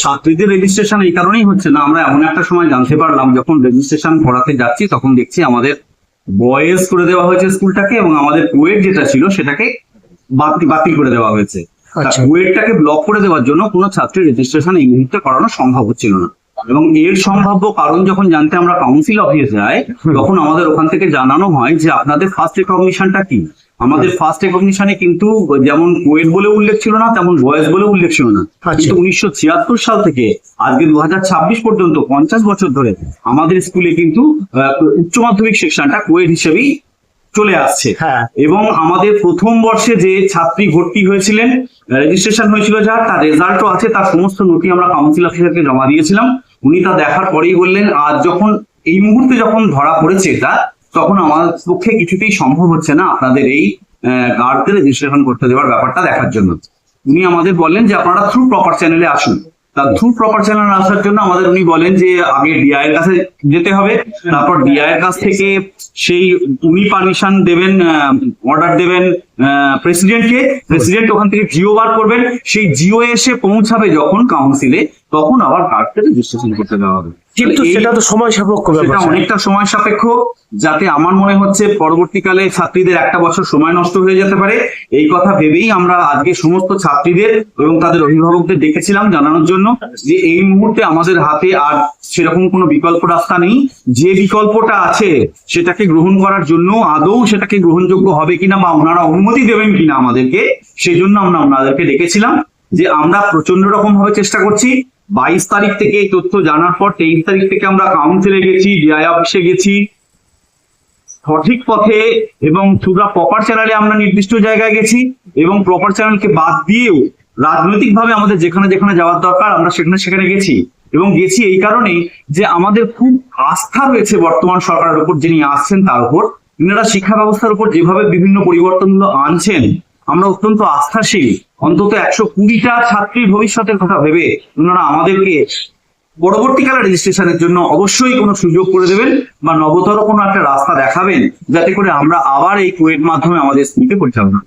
ছাত্রীদের রেজিস্ট্রেশন এই কারণেই হচ্ছে না, আমরা এমন একটা সময় জানতে পারলাম যখন রেজিস্ট্রেশন করাতে যাচ্ছি তখন দেখছি আমাদের বয়েজ করে দেওয়া হয়েছে স্কুলটাকে, এবং আমাদের কোয়েট যেটা ছিল সেটাকে বাতিল করে দেওয়া হয়েছে। কোয়েটটাকে ব্লক করে দেওয়ার জন্য কোনো ছাত্রীর রেজিস্ট্রেশন এই মুহূর্তে করানো সম্ভব হচ্ছিল না, এবং এর সম্ভাব্য কারণ যখন জানতে আমরা কাউন্সিল অফিসে যাই তখন আমাদের ওখান থেকে জানানো হয় যে আপনাদের ফার্স্ট রেকগনিশনটা কি। আমাদের ফার্স্ট রেকগনিশনে কিন্তু যেমন কোয়েট বলে উল্লেখ ছিল না তেমন বয়েজ বলে উল্লেখ ছিল না। কিন্তু 1976 সাল থেকে আজকে 2026 পর্যন্ত 50 বছর ধরে আমাদের স্কুলে কিন্তু উচ্চ মাধ্যমিক সেকশনটা কোয়েট হিসেবেই চলে আসছে। এবং আমাদের প্রথম বর্ষে যে ছাত্রী ভর্তি হয়েছিলেন, রেজিস্ট্রেশন হয়েছিল যার, তার রেজাল্টও আছে, তার সমস্ত নথি আমরা কাউন্সিল অফিসারকে জমা দিয়েছিলাম। উনি তা দেখার পরেই বললেন আজ যখন এই মুহূর্তে যখন ধরা পড়েছে এটা, তখন আমাদের পক্ষে কিছুতেই সম্ভব হচ্ছে না আপনাদের এই গার্ডদের রেজিস্ট্রেশন করতে দেওয়ার ব্যাপারটা দেখার জন্য। উনি আমাদের বললেন যে আপনারা থ্রু প্রপার চ্যানেলে আসুন। তার থ্রু প্রপার চ্যানেল আসার জন্য আমাদের উনি বলেন যে আগে ডিআই এর কাছে যেতে হবে, তারপর ডিআই এর কাছ থেকে সেই উনি পারমিশন দেবেন, অর্ডার দেবেন প্রেসিডেন্টকে, প্রেসিডেন্ট ওখান থেকে জিও বার করবেন, সেই জিও এসে পৌঁছাবে যখন কাউন্সিলে তখন আবার গার্ডকে রেজিস্ট্রেশন করতে দেওয়া হবে। কিন্তু সেটা তো সময় সাপেক্ষ, সেটা অনেকটা সময় সাপেক্ষ, যাতে আমার মনে হচ্ছে পরবর্তীকালে ছাত্রীদের একটা বছর সময় নষ্ট হয়ে যেতে পারে। এই কথা ভেবেই আমরা আজকে সমস্ত ছাত্রীদের এবং তাদের অভিভাবকদের ডেকেছিলাম জানানোর জন্য যে এই মুহূর্তে আমাদের হাতে আর সেরকম কোনো বিকল্প রাস্তা নেই। যে বিকল্পটা আছে সেটাকে গ্রহণ করার জন্য আদৌ সেটাকে গ্রহণযোগ্য হবে কিনা বা ওনারা অনুমতি দেবেন কিনা আমাদেরকে, সেই জন্য আমরা ওনাদেরকে ডেকেছিলাম। যে আমরা প্রচন্ড রকম ভাবে চেষ্টা করছি। 22 তারিখ থেকে এই তথ্য জানার পর 23 তারিখ থেকে আমরা কাউন্সিলে গেছি, ডিআই অফিসে গেছি, সঠিক পথে এবং সুদা প্রপার চ্যানেলে আমরা নির্দিষ্ট জায়গায় গেছি, এবং প্রপার চ্যানেলকে বাদ দিয়েও রাজনৈতিক ভাবে আমাদের যেখানে যেখানে যাওয়ার দরকার আমরা সেখানে গেছি। এবং গেছি এই কারণেই যে আমাদের খুব আস্থা রয়েছে বর্তমান সরকারের উপর, যিনি আসছেন তার উপর। ইনারা শিক্ষা ব্যবস্থার উপর যেভাবে বিভিন্ন পরিবর্তনগুলো আনছেন আমরা অত্যন্ত আস্থাশীল। অন্তত 120টা ছাত্রীর ভবিষ্যতের কথা ভেবে ওনারা আমাদেরকে পরবর্তীকালে রেজিস্ট্রেশনের জন্য অবশ্যই কোনো সুযোগ করে দেবেন বা নবতর কোনো একটা রাস্তা দেখাবেন, যাতে করে আমরা আবার এই কোয়েট মাধ্যমে আমাদের স্কুলকে পরিচালনা